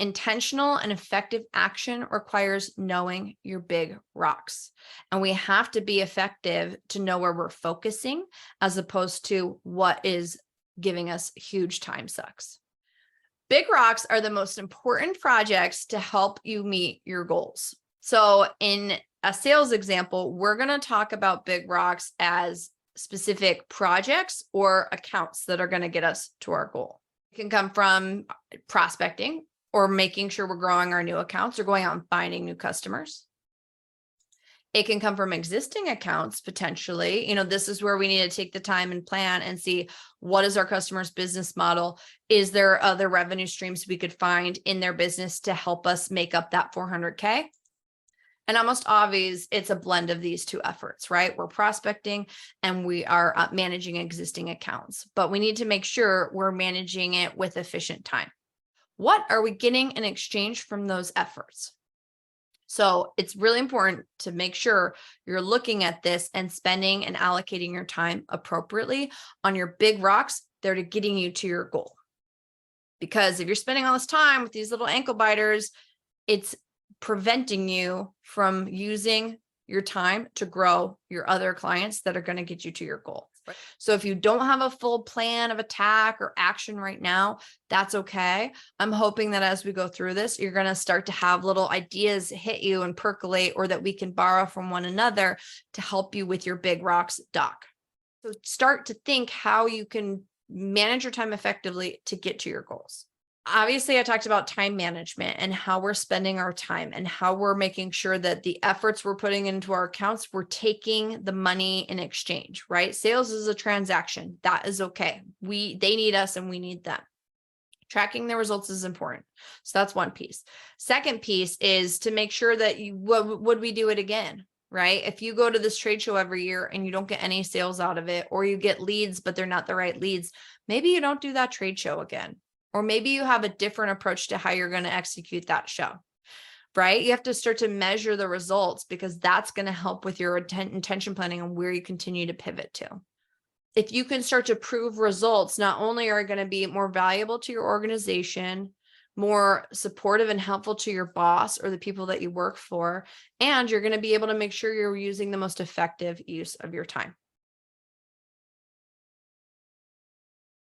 Intentional and effective action requires knowing your big rocks. And we have to be effective to know where we're focusing as opposed to what is giving us huge time sucks. Big rocks are the most important projects to help you meet your goals. So in a sales example, we're going to talk about big rocks as specific projects or accounts that are going to get us to our goal. It can come from prospecting or making sure we're growing our new accounts or going out and finding new customers. It can come from existing accounts potentially. This is where we need to take the time and plan and see what is our customer's business model. Is there other revenue streams we could find in their business to help us make up that 400K? And almost always it's a blend of these two efforts, right? We're prospecting and we are managing existing accounts, but we need to make sure we're managing it with efficient time. What are we getting in exchange from those efforts? So it's really important to make sure you're looking at this and spending and allocating your time appropriately on your big rocks that are getting you to your goal. Because if you're spending all this time with these little ankle biters, it's preventing you from using your time to grow your other clients that are going to get you to your goal. So if you don't have a full plan of attack or action right now, that's okay. I'm hoping that as we go through this, you're going to start to have little ideas hit you and percolate, or that we can borrow from one another to help you with your big rocks doc. So start to think how you can manage your time effectively to get to your goals. Obviously, I talked about time management and how we're spending our time and how we're making sure that the efforts we're putting into our accounts, we're taking the money in exchange, right? Sales is a transaction. That is okay. They need us and we need them. Tracking the results is important. So that's one piece. Second piece is to make sure that would we do it again, right? If you go to this trade show every year and you don't get any sales out of it, or you get leads, but they're not the right leads, maybe you don't do that trade show again. Or maybe you have a different approach to how you're going to execute that show, right? You have to start to measure the results, because that's going to help with your intention planning and where you continue to pivot to. If you can start to prove results, not only are going to be more valuable to your organization, more supportive and helpful to your boss or the people that you work for, and you're going to be able to make sure you're using the most effective use of your time.